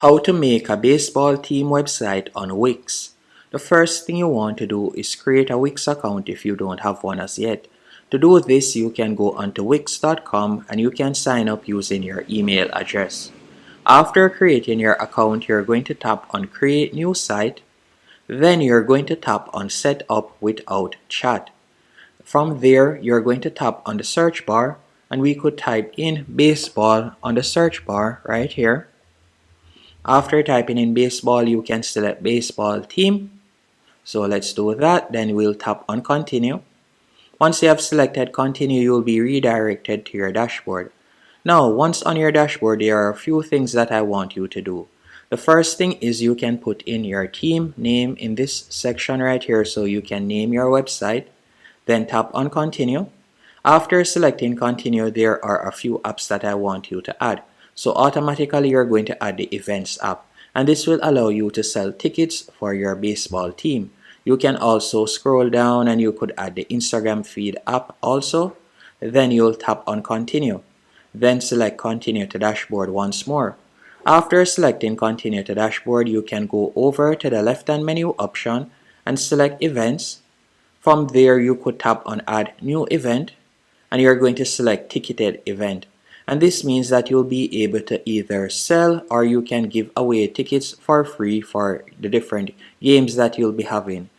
How to make a baseball team website on Wix. The first thing you want to do is create a Wix account if you don't have one as yet. To do this, you can go onto wix.com and you can sign up using your email address. After creating your account, you're going to tap on Create New Site. Then you're going to tap on Set Up Without Chat. From there, you're going to tap on the search bar and we could type in baseball on the search bar right here. After typing in baseball, you can select baseball team. So let's do that. Then we'll tap on continue. Once you have selected continue, you'll be redirected to your dashboard. Now, once on your dashboard, there are a few things that I want you to do. The first thing is you can put in your team name in this section right here so you can name your website. Then tap on continue. After selecting continue, there are a few apps that I want you to add. So automatically you're going to add the events app, and this will allow you to sell tickets for your baseball team. You can also scroll down and you could add the Instagram feed app also. Then you'll tap on continue. Then select continue to dashboard once more. After selecting continue to dashboard, you can go over to the left hand menu option and select events. From there you could tap on add new event and you're going to select ticketed event. And this means that you'll be able to either sell or you can give away tickets for free for the different games that you'll be having.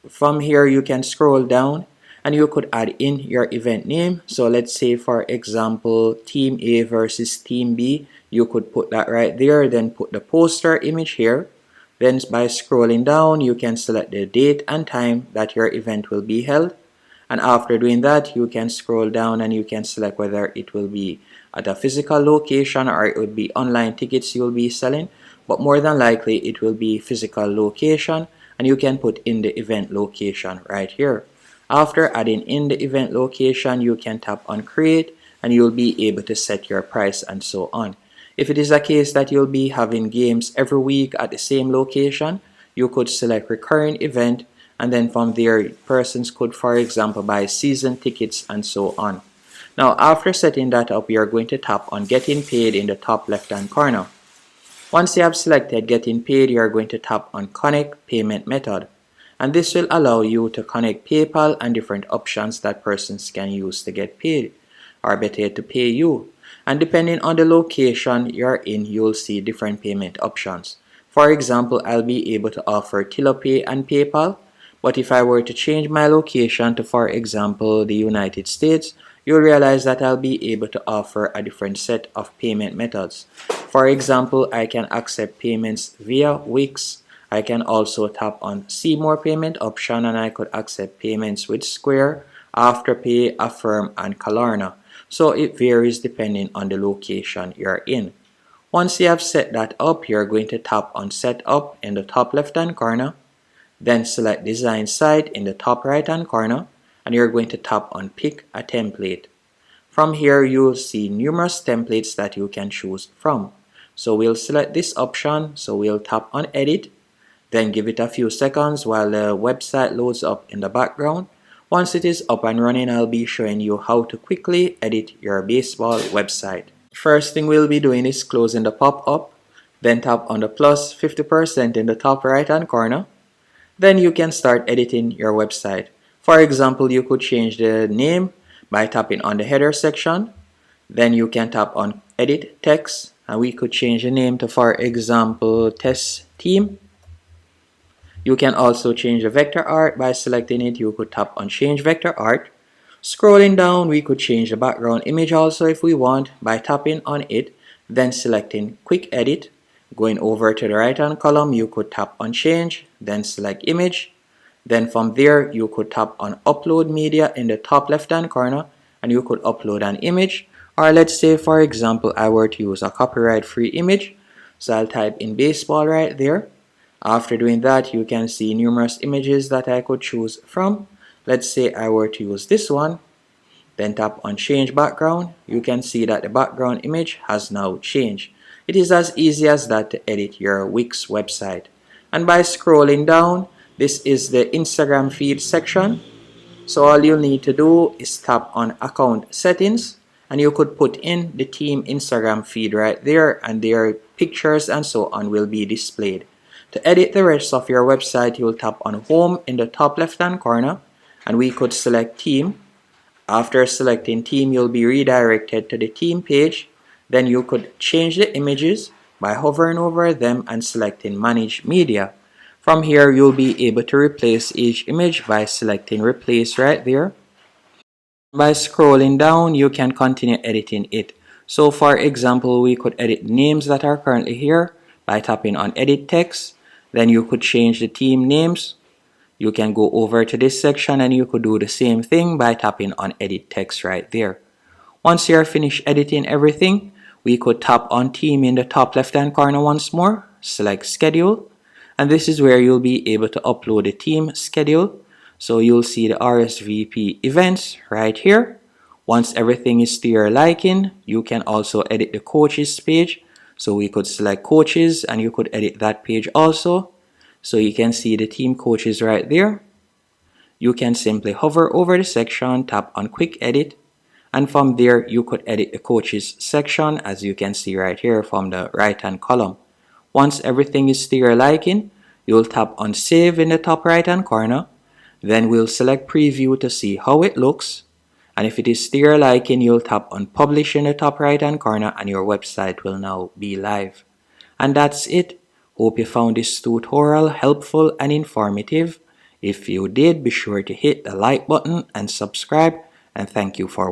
From here you can scroll down and you could add in your event name. So let's say for example Team A versus Team B. You could put that right there, then put the poster image here. Then by scrolling down you can select the date and time that your event will be held. And after doing that, you can scroll down and you can select whether it will be at a physical location or it would be online tickets you'll be selling. But more than likely, it will be physical location, and you can put in the event location right here. After adding in the event location, you can tap on create and you'll be able to set your price and so on. If it is a case that you'll be having games every week at the same location, you could select recurring event. And then from there, persons could, for example, buy season tickets and so on. Now, after setting that up, you're going to tap on Getting Paid in the top left-hand corner. Once you have selected Getting Paid, you're going to tap on Connect Payment Method. And this will allow you to connect PayPal and different options that persons can use to get paid, or better to pay you. And depending on the location you're in, you'll see different payment options. For example, I'll be able to offer TiloPay and PayPal. But if I were to change my location to, for example, the United States, you'll realize that I'll be able to offer a different set of payment methods. For example, I can accept payments via Wix. I can also tap on See More Payment option and I could accept payments with Square, Afterpay, Affirm, and Klarna. So it varies depending on the location you're in. Once you have set that up, you're going to tap on Set Up in the top left-hand corner. Then select Design Site in the top right hand corner and you're going to tap on Pick a Template. From here you'll see numerous templates that you can choose from. So we'll select this option, so we'll tap on Edit, then give it a few seconds while the website loads up in the background. Once it is up and running, I'll be showing you how to quickly edit your baseball website. First thing we'll be doing is closing the pop-up, then tap on the plus 50% in the top right hand corner. Then you can start editing your website. For example, you could change the name by tapping on the header section. Then you can tap on Edit Text and we could change the name to, for example, Test Team. You can also change the vector art by selecting it. You could tap on Change Vector Art. Scrolling down, we could change the background image also if we want by tapping on it, then selecting Quick Edit. Going over to the right hand column, you could tap on Change, then select Image. Then from there, you could tap on Upload Media in the top left hand corner and you could upload an image. Or let's say, for example, I were to use a copyright free image. So I'll type in baseball right there. After doing that, you can see numerous images that I could choose from. Let's say I were to use this one. Then tap on Change Background. You can see that the background image has now changed. It is as easy as that to edit your Wix website. And by scrolling down, this is the Instagram feed section. So all you'll need to do is tap on Account Settings and you could put in the team Instagram feed right there, and their pictures and so on will be displayed. To edit the rest of your website, you will tap on home in the top left hand corner, and we could select team. After selecting team, you'll be redirected to the team page. Then you could change the images by hovering over them and selecting manage media. From here, you'll be able to replace each image by selecting replace right there. By scrolling down, you can continue editing it. So for example, we could edit names that are currently here by tapping on edit text. Then you could change the team names. You can go over to this section and you could do the same thing by tapping on edit text right there. Once you're finished editing everything, we could tap on team in the top left hand corner once more, select schedule, and this is where you'll be able to upload the team schedule. So you'll see the RSVP events right here. Once everything is to your liking, you can also edit the coaches page. So we could select coaches and you could edit that page also. So you can see the team coaches right there. You can simply hover over the section, tap on quick edit, and from there you could edit the coaches section as you can see right here from the right hand column. Once everything is to your liking, you'll tap on save in the top right hand corner. Then we'll select preview to see how it looks. And if it is to your liking, you'll tap on publish in the top right hand corner and your website will now be live. And that's it. Hope you found this tutorial helpful and informative. If you did, be sure to hit the like button and subscribe, and thank you for watching.